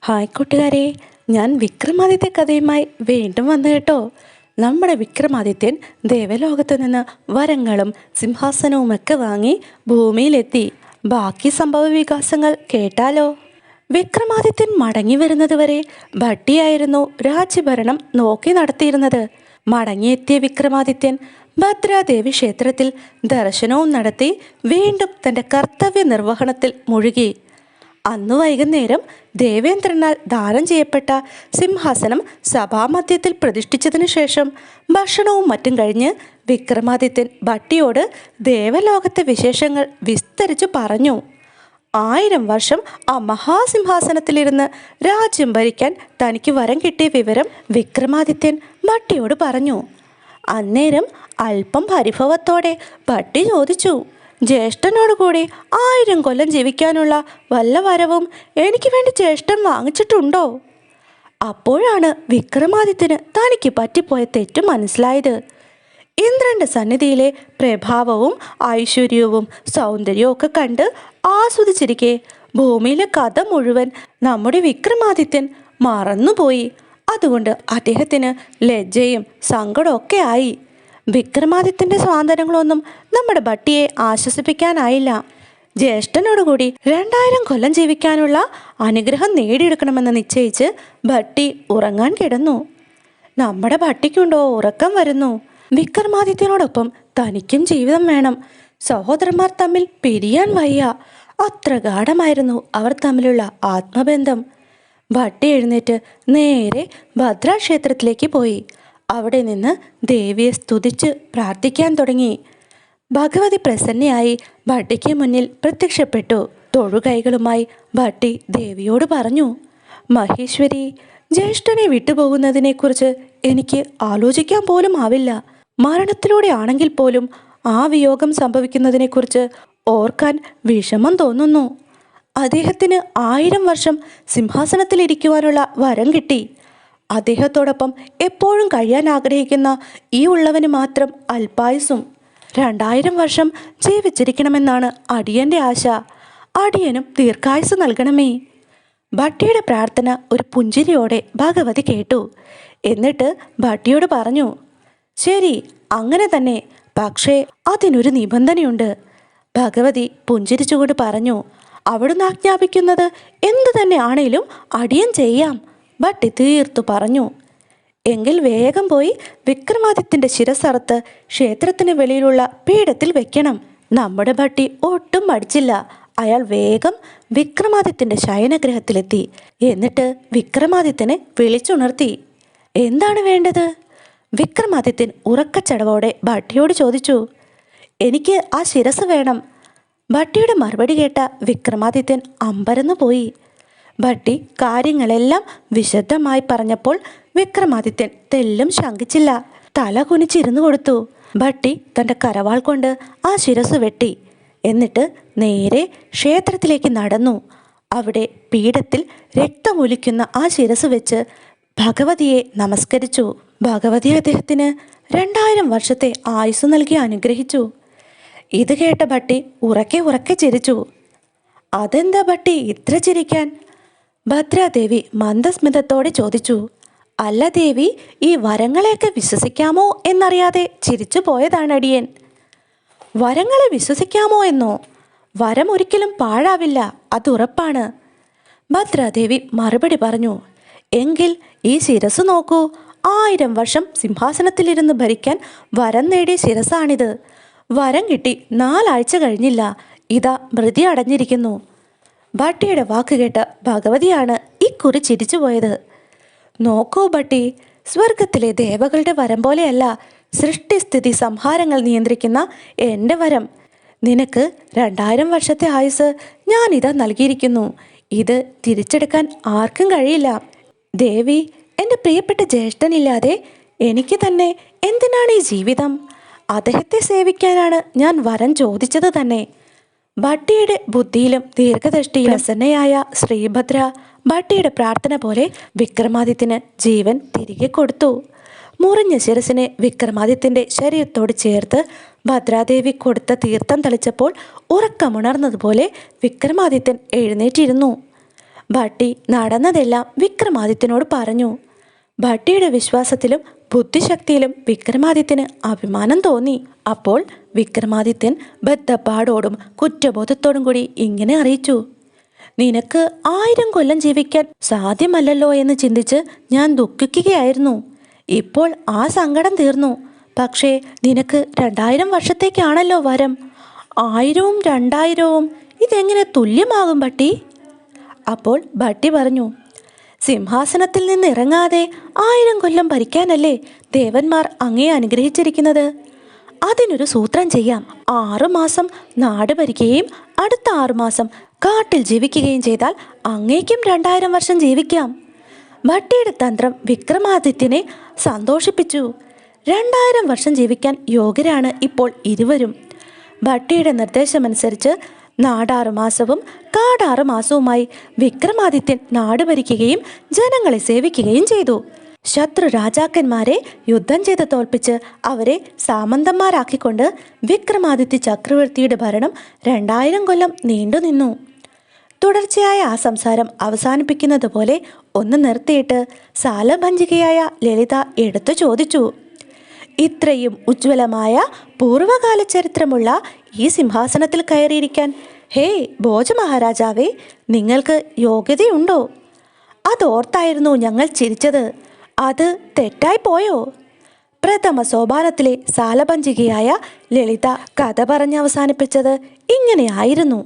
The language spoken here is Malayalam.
ഹായ് കൂട്ടുകാരെ, ഞാൻ വിക്രമാദിത്യ കഥയുമായി വീണ്ടും വന്നു കേട്ടോ. നമ്മുടെ വിക്രമാദിത്യൻ ദേവലോകത്ത് നിന്ന് വരങ്ങളും സിംഹാസനവുമൊക്കെ വാങ്ങി ഭൂമിയിലെത്തി. ബാക്കി സംഭവ വികാസങ്ങൾ കേട്ടാലോ? വിക്രമാദിത്യൻ മടങ്ങി വരുന്നത് വരെ ഭട്ടിയായിരുന്നു രാജ്യഭരണം നോക്കി നടത്തിയിരുന്നത്. മടങ്ങിയെത്തിയ വിക്രമാദിത്യൻ ഭദ്രാദേവി ക്ഷേത്രത്തിൽ ദർശനവും നടത്തി വീണ്ടും തൻ്റെ കർത്തവ്യ നിർവഹണത്തിൽ മുഴുകി. അന്നു വൈകുന്നേരം ദേവേന്ദ്രനാൽ ദാനം ചെയ്യപ്പെട്ട സിംഹാസനം സഭാമധ്യത്തിൽ പ്രതിഷ്ഠിച്ചതിനു ശേഷം ഭക്ഷണവും മറ്റും കഴിഞ്ഞ് വിക്രമാദിത്യൻ ഭട്ടിയോട് ദേവലോകത്തെ വിശേഷങ്ങൾ വിസ്തരിച്ചു പറഞ്ഞു. 1000 വർഷം ആ മഹാസിംഹാസനത്തിലിരുന്ന് രാജ്യം ഭരിക്കാൻ തനിക്ക് വരം കിട്ടിയ വിവരം വിക്രമാദിത്യൻ ഭട്ടിയോട് പറഞ്ഞു. അന്നേരം അല്പം പരിഭവത്തോടെ ഭട്ടി ചോദിച്ചു, ജ്യേഷ്ഠനോടുകൂടി 1000 കൊല്ലം ജീവിക്കാനുള്ള വല്ല വരവും എനിക്ക് വേണ്ടി ജ്യേഷ്ഠൻ വാങ്ങിച്ചിട്ടുണ്ടോ? അപ്പോഴാണ് വിക്രമാദിത്യന് തനിക്ക് പറ്റിപ്പോയ തെറ്റ് മനസ്സിലായത്. ഇന്ദ്രന്റെ സന്നിധിയിലെ പ്രഭാവവും ഐശ്വര്യവും സൗന്ദര്യവും ഒക്കെ കണ്ട് ആസ്വദിച്ചിരിക്കെ ഭൂമിയിലെ കഥ മുഴുവൻ നമ്മുടെ വിക്രമാദിത്യൻ മറന്നുപോയി. അതുകൊണ്ട് അദ്ദേഹത്തിന് ലജ്ജയും സങ്കടമൊക്കെ ആയി. വിക്രമാദിത്യന്റെ സ്വാതന്ത്ര്യങ്ങളൊന്നും നമ്മുടെ ഭട്ടിയെ ആശ്വസിപ്പിക്കാനായില്ല. ജ്യേഷ്ഠനോടുകൂടി 2000 കൊല്ലം ജീവിക്കാനുള്ള അനുഗ്രഹം നേടിയെടുക്കണമെന്ന് നിശ്ചയിച്ച് ഭട്ടി ഉറങ്ങാൻ കിടന്നു. നമ്മുടെ ഭട്ടിക്കുണ്ടോ ഉറക്കം വരുന്നു. വിക്രമാദിത്യനോടൊപ്പം തനിക്കും ജീവിതം വേണം. സഹോദരന്മാർ തമ്മിൽ പിരിയാൻ വയ്യ. അത്ര ഗാഢമായിരുന്നു അവർ തമ്മിലുള്ള ആത്മബന്ധം. ഭട്ടി എഴുന്നേറ്റ് നേരെ ഭദ്രാക്ഷേത്രത്തിലേക്ക് പോയി. അവിടെ നിന്ന് ദേവിയെ സ്തുതിച്ച് പ്രാർത്ഥിക്കാൻ തുടങ്ങി. ഭഗവതി പ്രസന്നയായി ഭട്ടിക്ക് മുന്നിൽ പ്രത്യക്ഷപ്പെട്ടു. തൊഴുകൈകളുമായി ഭട്ടി ദേവിയോട് പറഞ്ഞു, മഹേശ്വരി, ജ്യേഷ്ഠനെ വിട്ടുപോകുന്നതിനെക്കുറിച്ച് എനിക്ക് ആലോചിക്കാൻ പോലും ആവില്ല. മരണത്തിലൂടെ ആണെങ്കിൽ പോലും ആ വിയോഗം സംഭവിക്കുന്നതിനെക്കുറിച്ച് ഓർക്കാൻ വിഷമം തോന്നുന്നു. അദ്ദേഹത്തിന് 1000 വർഷം സിംഹാസനത്തിലിരിക്കുവാനുള്ള വരം കിട്ടി. അദ്ദേഹത്തോടൊപ്പം എപ്പോഴും കഴിയാൻ ആഗ്രഹിക്കുന്ന ഈ ഉള്ളവന് മാത്രം അല്പായുസും 2000 വർഷം ജീവിച്ചിരിക്കണമെന്നാണ് അടിയൻ്റെ ആശ. അടിയനും ദീർഘായുസ് നൽകണമേ. ഭട്ടിയുടെ പ്രാർത്ഥന ഒരു പുഞ്ചിരിയോടെ ഭഗവതി കേട്ടു. എന്നിട്ട് ഭട്ടിയോട് പറഞ്ഞു, ശരി, അങ്ങനെ തന്നെ. പക്ഷേ അതിനൊരു നിബന്ധനയുണ്ട്. ഭഗവതി പുഞ്ചിരിച്ചുകൊണ്ട് പറഞ്ഞു, അവിടുന്ന് ആജ്ഞാപിക്കുന്നത് എന്തു തന്നെ ആണേലും അടിയൻ ചെയ്യാം. ഭട്ടി തീർത്തു പറഞ്ഞു. എങ്കിൽ വേഗം പോയി വിക്രമാദിത്യൻ്റെ ശിരസ്സറുത്ത് ക്ഷേത്രത്തിന് വെളിയിലുള്ള പീഠത്തിൽ വെക്കണം. നമ്മുടെ ഭട്ടി ഒട്ടും മടിച്ചില്ല. അയാൾ വേഗം വിക്രമാദിത്യൻ്റെ ശയനഗ്രഹത്തിലെത്തി. എന്നിട്ട് വിക്രമാദിത്യനെ വിളിച്ചുണർത്തി. എന്താണ് വേണ്ടത്? വിക്രമാദിത്യൻ ഉറക്കച്ചടവോടെ ഭട്ടിയോട് ചോദിച്ചു. എനിക്ക് ആ ശിരസ് വേണം. ഭട്ടിയുടെ മറുപടി കേട്ട വിക്രമാദിത്യൻ അമ്പരന്നു പോയി. ഭട്ടി കാര്യങ്ങളെല്ലാം വിശദമായി പറഞ്ഞപ്പോൾ വിക്രമാദിത്യൻ തെല്ലും ശങ്കിച്ചില്ല. തല കുനിച്ചിരുന്നു കൊടുത്തു. ഭട്ടി തൻ്റെ കരവാൾ കൊണ്ട് ആ ശിരസ് വെട്ടി. എന്നിട്ട് നേരെ ക്ഷേത്രത്തിലേക്ക് നടന്നു. അവിടെ പീഠത്തിൽ രക്തമൊലിക്കുന്ന ആ ശിരസ് വെച്ച് ഭഗവതിയെ നമസ്കരിച്ചു. ഭഗവതി അദ്ദേഹത്തിന് 2000 വർഷത്തെ ആയുസ് നൽകി അനുഗ്രഹിച്ചു. ഇത് കേട്ട ഭട്ടി ഉറക്കെ ഉറക്കെ ചിരിച്ചു. അതെന്താ ഭട്ടി ഇത്ര ചിരിക്കാൻ? ഭദ്രാദേവി മന്ദസ്മിതത്തോടെ ചോദിച്ചു. അല്ല ദേവി, ഈ വരങ്ങളെയൊക്കെ വിശ്വസിക്കാമോ എന്നറിയാതെ ചിരിച്ചു പോയതാണ് അടിയൻ. വരങ്ങളെ വിശ്വസിക്കാമോ എന്നോ? വരം ഒരിക്കലും പാഴാവില്ല, അത് ഉറപ്പാണ്. ഭദ്രാദേവി മറുപടി പറഞ്ഞു. എങ്കിൽ ഈ ശിരസ് നോക്കൂ. 1000 വർഷം സിംഹാസനത്തിലിരുന്ന് ഭരിക്കാൻ വരം നേടിയ ശിരസാണിത്. വരം കിട്ടി 4 ആഴ്ച കഴിഞ്ഞില്ല, ഇതാ മൃതി അടഞ്ഞിരിക്കുന്നു. ഭട്ടിയുടെ വാക്ക് കേട്ട ഭഗവതിയാണ് ഇക്കുറി ചിരിച്ചുപോയത്. നോക്കൂ ഭട്ടി, സ്വർഗത്തിലെ ദേവകളുടെ വരം പോലെയല്ല സൃഷ്ടിസ്ഥിതി സംഹാരങ്ങൾ നിയന്ത്രിക്കുന്ന എൻ്റെ വരം. നിനക്ക് 2000 വർഷത്തെ ആയുസ് ഞാനിതാ നൽകിയിരിക്കുന്നു. ഇത് തിരിച്ചെടുക്കാൻ ആർക്കും കഴിയില്ല. ദേവി, എൻ്റെ പ്രിയപ്പെട്ട ജ്യേഷ്ഠനില്ലാതെ എനിക്ക് തന്നെ എന്തിനാണ് ഈ ജീവിതം? അദ്ദേഹത്തെ സേവിക്കാനാണ് ഞാൻ വരം ചോദിച്ചത് തന്നെ. ഭട്ടിയുടെ ബുദ്ധിയിലും ദീർഘദൃഷ്ടിയിലും പ്രസന്നയായ ശ്രീഭദ്ര ഭട്ടിയുടെ പ്രാർത്ഥന പോലെ വിക്രമാദിത്യന് ജീവൻ തിരികെ കൊടുത്തു. മുറിഞ്ഞ ശിരസിനെ വിക്രമാദിത്യൻ്റെ ശരീരത്തോട് ചേർത്ത് ഭദ്രാദേവി കൊടുത്ത തീർത്ഥം തളിച്ചപ്പോൾ ഉറക്കമുണർന്നതുപോലെ വിക്രമാദിത്യൻ എഴുന്നേറ്റിരുന്നു. ഭട്ടി നടന്നതെല്ലാം വിക്രമാദിത്യനോട് പറഞ്ഞു. ഭട്ടിയുടെ വിശ്വാസത്തിലും ബുദ്ധിശക്തിയിലും വിക്രമാദിത്യന് അഭിമാനം തോന്നി. അപ്പോൾ വിക്രമാദിത്യൻ ബദ്ധപ്പാടോടും കുറ്റബോധത്തോടും കൂടി ഇങ്ങനെ അറിയിച്ചു: നിനക്ക് 1000 കൊല്ലം ജീവിക്കാൻ സാധ്യമല്ലല്ലോ എന്ന് ചിന്തിച്ച് ഞാൻ ദുഃഖിക്കുകയായിരുന്നു. ഇപ്പോൾ ആ സങ്കടം തീർന്നു. പക്ഷേ നിനക്ക് 2000 വർഷത്തേക്കാണല്ലോ വരം. 1000-ഉം 2000-ഉം ഇതെങ്ങനെ തുല്യമാകും ഭട്ടി? അപ്പോൾ ഭട്ടി പറഞ്ഞു: സിംഹാസനത്തിൽ നിന്ന് ഇറങ്ങാതെ 1000 കൊല്ലം ഭരിക്കാനല്ലേ ദേവന്മാർ അങ്ങയെ അനുഗ്രഹിച്ചിരിക്കുന്നത്. അതിനൊരു സൂത്രം ചെയ്യാം. 6 മാസം നാട് ഭരിക്കുകയും അടുത്ത 6 മാസം കാട്ടിൽ ജീവിക്കുകയും ചെയ്താൽ അങ്ങേക്കും 2000 വർഷം ജീവിക്കാം. ഭട്ടിയുടെ തന്ത്രം വിക്രമാദിത്യനെ സന്തോഷിപ്പിച്ചു. 2000 വർഷം ജീവിക്കാൻ യോഗ്യരാണ് ഇപ്പോൾ ഇരുവരും. ഭട്ടിയുടെ നിർദ്ദേശമനുസരിച്ച് നാട് 6 മാസവും കാട് 6 മാസവുമായി വിക്രമാദിത്യൻ നാട് ഭരിക്കുകയും ജനങ്ങളെ സേവിക്കുകയും ചെയ്തു. ശത്രു രാജാക്കന്മാരെ യുദ്ധം ചെയ്ത് തോൽപ്പിച്ച് അവരെ സാമന്തന്മാരാക്കിക്കൊണ്ട് വിക്രമാദിത്യ ചക്രവർത്തിയുടെ ഭരണം 2000 കൊല്ലം നീണ്ടുനിന്നു. തുടർച്ചയായ ആ സംസാരം അവസാനിപ്പിക്കുന്നത് പോലെ ഒന്ന് നിർത്തിയിട്ട് സാലഭഞ്ജികയായ ലളിത എടുത്തു ചോദിച്ചു: ഇത്രയും ഉജ്ജ്വലമായ പൂർവകാല ചരിത്രമുള്ള ഈ സിംഹാസനത്തിൽ കയറിയിരിക്കാൻ ഹേ ഭോജമഹാരാജാവേ, നിങ്ങൾക്ക് യോഗ്യതയുണ്ടോ? അതോർത്തായിരുന്നു ഞങ്ങൾ ചിരിച്ചത്. അത് തെറ്റായി പോയോ? പ്രഥമ സോപാനത്തിലെ സാലഭഞ്ജികയായ ലളിത കഥ പറഞ്ഞ് അവസാനിപ്പിച്ചത് ഇങ്ങനെയായിരുന്നു.